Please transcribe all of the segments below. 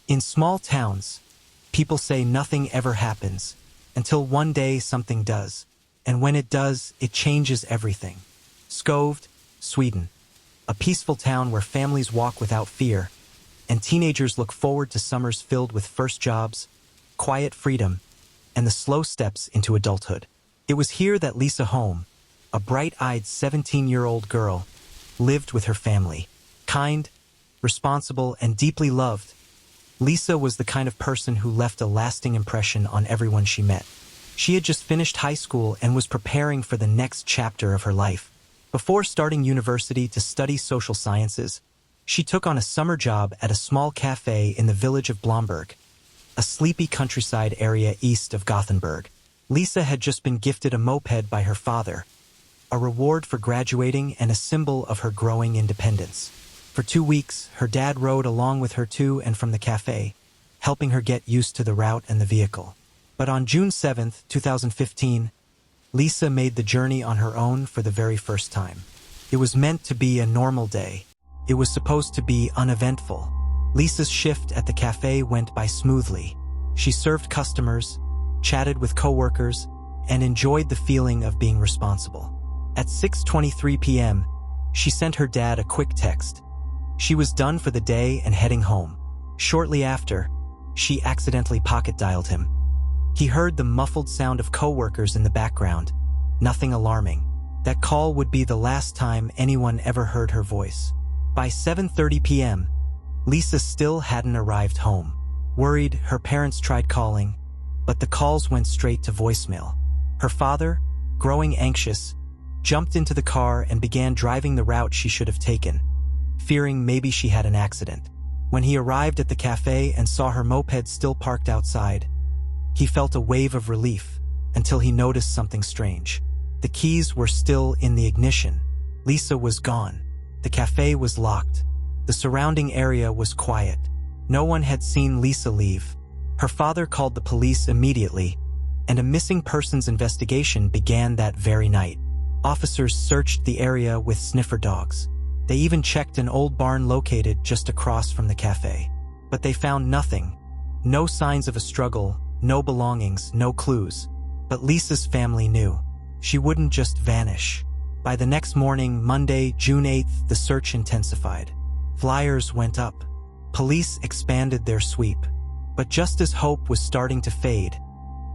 In small towns, people say nothing ever happens, until one day something does, and when it does, it changes everything. Skövde, Sweden, a peaceful town where families walk without fear, and teenagers look forward to summers filled with first jobs, quiet freedom, and the slow steps into adulthood. It was here that Lisa Holm, a bright-eyed 17-year-old girl, lived with her family. Kind, responsible, and deeply loved, Lisa was the kind of person who left a lasting impression on everyone she met. She had just finished high school and was preparing for the next chapter of her life. Before starting university to study social sciences, she took on a summer job at a small café in the village of Blomberg, a sleepy countryside area east of Gothenburg. Lisa had just been gifted a moped by her father, a reward for graduating and a symbol of her growing independence. For 2 weeks, her dad rode along with her to and from the café, helping her get used to the route and the vehicle. But on June 7, 2015, Lisa made the journey on her own for the very first time. It was meant to be a normal day. It was supposed to be uneventful. Lisa's shift at the café went by smoothly. She served customers, chatted with coworkers, and enjoyed the feeling of being responsible. At 6:23 p.m., she sent her dad a quick text. She was done for the day and heading home. Shortly after, she accidentally pocket-dialed him. He heard the muffled sound of coworkers in the background. Nothing alarming. That call would be the last time anyone ever heard her voice. By 7:30 p.m., Lisa still hadn't arrived home. Worried, her parents tried calling, but the calls went straight to voicemail. Her father, growing anxious, jumped into the car and began driving the route she should have taken, fearing maybe she had an accident. When he arrived at the cafe and saw her moped still parked outside, he felt a wave of relief until he noticed something strange. The keys were still in the ignition. Lisa was gone. The cafe was locked. The surrounding area was quiet. No one had seen Lisa leave. Her father called the police immediately, and a missing persons investigation began that very night. Officers searched the area with sniffer dogs. They even checked an old barn located just across from the cafe. But they found nothing. No signs of a struggle, no belongings, no clues. But Lisa's family knew. She wouldn't just vanish. By the next morning, Monday, June 8th, the search intensified. Flyers went up. Police expanded their sweep. But just as hope was starting to fade,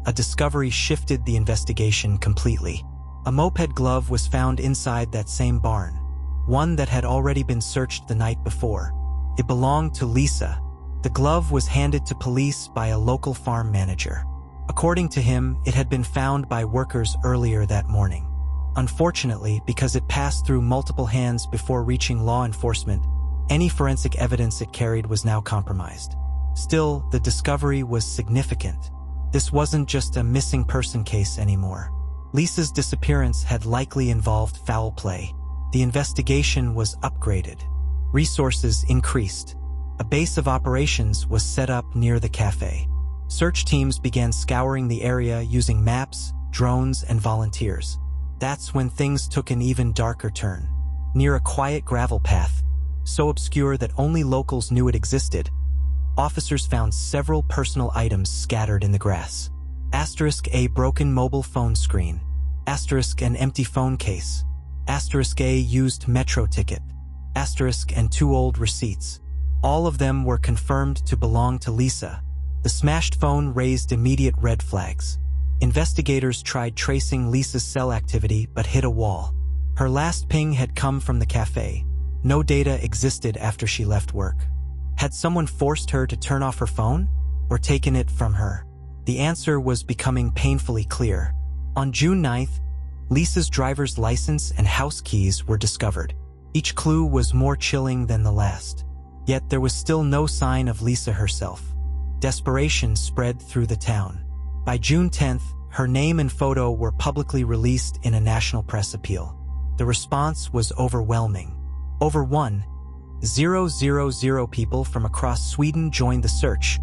a discovery shifted the investigation completely. A moped glove was found inside that same barn, one that had already been searched the night before. It belonged to Lisa. The glove was handed to police by a local farm manager. According to him, it had been found by workers earlier that morning. Unfortunately, because it passed through multiple hands before reaching law enforcement, any forensic evidence it carried was now compromised. Still, the discovery was significant. This wasn't just a missing person case anymore. Lisa's disappearance had likely involved foul play. The investigation was upgraded. Resources increased. A base of operations was set up near the cafe. Search teams began scouring the area using maps, drones, and volunteers. That's when things took an even darker turn. Near a quiet gravel path, so obscure that only locals knew it existed, officers found several personal items scattered in the grass. *A broken mobile phone screen. *An empty phone case. *A used metro ticket. *and 2 old receipts. All of them were confirmed to belong to Lisa. The smashed phone raised immediate red flags. Investigators tried tracing Lisa's cell activity but hit a wall. Her last ping had come from the cafe. No data existed after she left work. Had someone forced her to turn off her phone, or taken it from her? The answer was becoming painfully clear. On June 9th, Lisa's driver's license and house keys were discovered. Each clue was more chilling than the last. Yet there was still no sign of Lisa herself. Desperation spread through the town. By June 10th, her name and photo were publicly released in a national press appeal. The response was overwhelming. Over 1,000 people from across Sweden joined the search,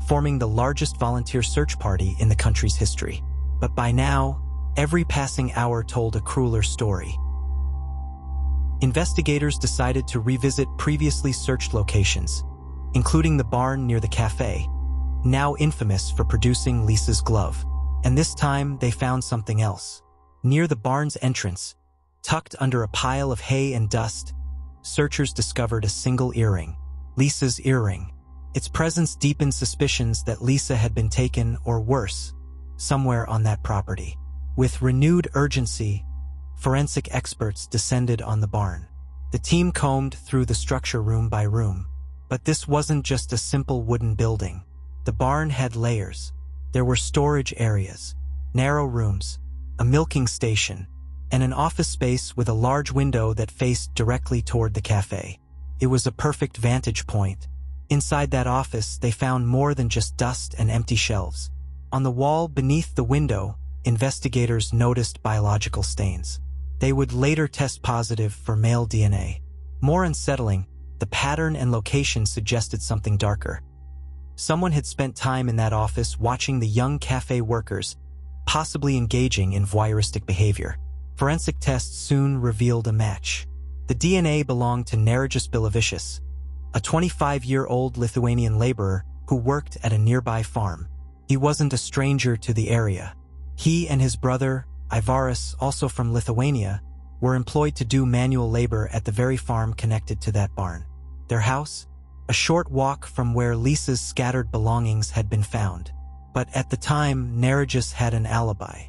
forming the largest volunteer search party in the country's history. But by now, every passing hour told a crueler story. Investigators decided to revisit previously searched locations, including the barn near the café, now infamous for producing Lisa's glove. And this time they found something else. Near the barn's entrance, tucked under a pile of hay and dust, searchers discovered a single earring, Lisa's earring. Its presence deepened suspicions that Lisa had been taken, or worse, somewhere on that property. With renewed urgency, forensic experts descended on the barn. The team combed through the structure room by room. But this wasn't just a simple wooden building. The barn had layers. There were storage areas, narrow rooms, a milking station, and an office space with a large window that faced directly toward the cafe. It was a perfect vantage point. Inside that office, they found more than just dust and empty shelves. On the wall beneath the window, investigators noticed biological stains. They would later test positive for male DNA. More unsettling, the pattern and location suggested something darker. Someone had spent time in that office watching the young cafe workers, possibly engaging in voyeuristic behavior. Forensic tests soon revealed a match. The DNA belonged to Nerijus Bilavicius, a 25-year-old Lithuanian laborer who worked at a nearby farm. He wasn't a stranger to the area. He and his brother, Aivaras, also from Lithuania, were employed to do manual labor at the very farm connected to that barn. Their house, a short walk from where Lisa's scattered belongings had been found. But at the time, Nerijus had an alibi.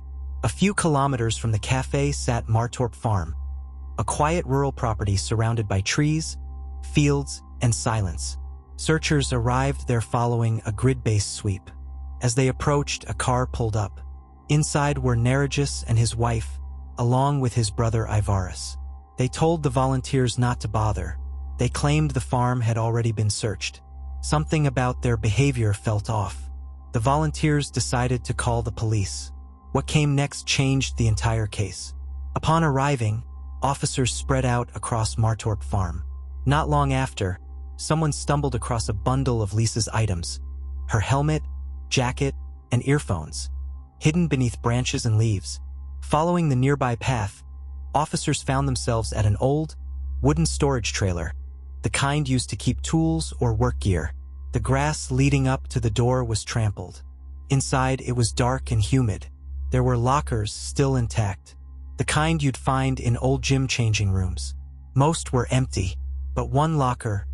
A few kilometers from the cafe sat Martorp Farm, a quiet rural property surrounded by trees, fields, and silence. Searchers arrived there following a grid-based sweep. As they approached, a car pulled up. Inside were Nerijus and his wife, along with his brother Aivaras. They told the volunteers not to bother. They claimed the farm had already been searched. Something about their behavior felt off. The volunteers decided to call the police. What came next changed the entire case. Upon arriving, officers spread out across Martorp Farm. Not long after, someone stumbled across a bundle of Lisa's items: her helmet, jacket, and earphones, hidden beneath branches and leaves. Following the nearby path, officers found themselves at an old, wooden storage trailer, the kind used to keep tools or work gear. The grass leading up to the door was trampled. Inside, it was dark and humid. There were lockers still intact, the kind you'd find in old gym changing rooms. Most were empty, but one locker,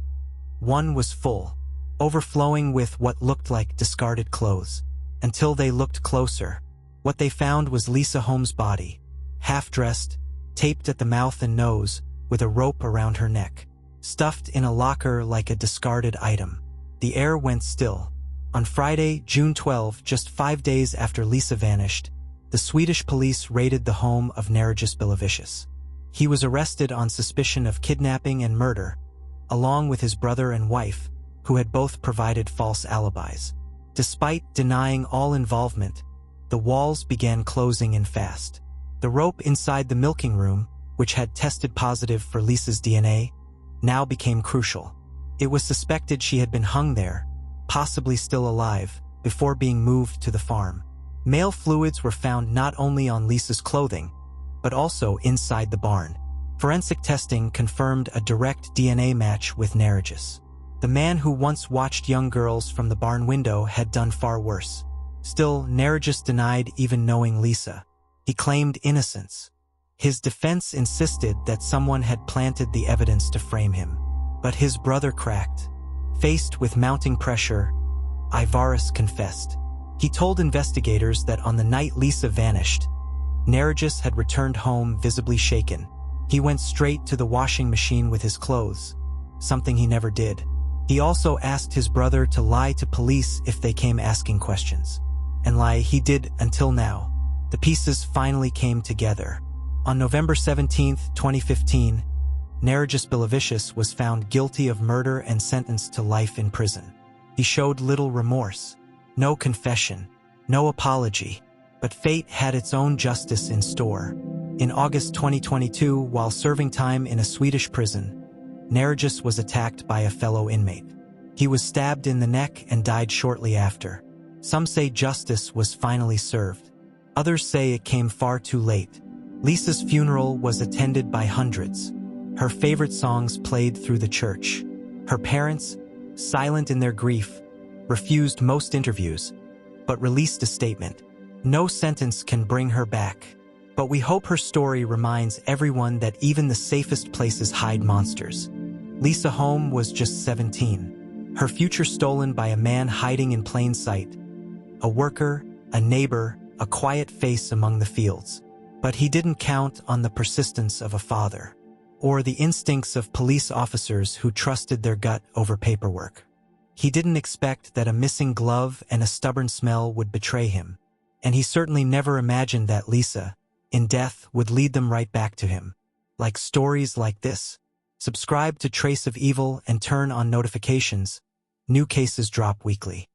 one was full, overflowing with what looked like discarded clothes. Until they looked closer, what they found was Lisa Holm's body, half-dressed, taped at the mouth and nose, with a rope around her neck, stuffed in a locker like a discarded item. The air went still. On Friday, June 12, just 5 days after Lisa vanished, the Swedish police raided the home of Nerijus Bilavicius. He was arrested on suspicion of kidnapping and murder, along with his brother and wife, who had both provided false alibis. Despite denying all involvement, the walls began closing in fast. The rope inside the milking room, which had tested positive for Lisa's DNA, now became crucial. It was suspected she had been hung there, possibly still alive, before being moved to the farm. Male fluids were found not only on Lisa's clothing, but also inside the barn. Forensic testing confirmed a direct DNA match with Nerijus. The man who once watched young girls from the barn window had done far worse. Still, Nerijus denied even knowing Lisa. He claimed innocence. His defense insisted that someone had planted the evidence to frame him. But his brother cracked. Faced with mounting pressure, Aivaras confessed. He told investigators that on the night Lisa vanished, Nerijus had returned home visibly shaken. He went straight to the washing machine with his clothes, something he never did. He also asked his brother to lie to police if they came asking questions. And lie he did until now. The pieces finally came together. On November 17, 2015, Nerijus Bilavicius was found guilty of murder and sentenced to life in prison. He showed little remorse, no confession, no apology, but fate had its own justice in store. In August 2022, while serving time in a Swedish prison, Nerijus was attacked by a fellow inmate. He was stabbed in the neck and died shortly after. Some say justice was finally served. Others say it came far too late. Lisa's funeral was attended by hundreds. Her favorite songs played through the church. Her parents, silent in their grief, refused most interviews, but released a statement. No sentence can bring her back, but we hope her story reminds everyone that even the safest places hide monsters. Lisa Holm was just 17. Her future stolen by a man hiding in plain sight. A worker, a neighbor, a quiet face among the fields. But he didn't count on the persistence of a father, or the instincts of police officers who trusted their gut over paperwork. He didn't expect that a missing glove and a stubborn smell would betray him, and he certainly never imagined that Lisa, in death, would lead them right back to him. Like stories like this, subscribe to Trace of Evil and turn on notifications. New cases drop weekly.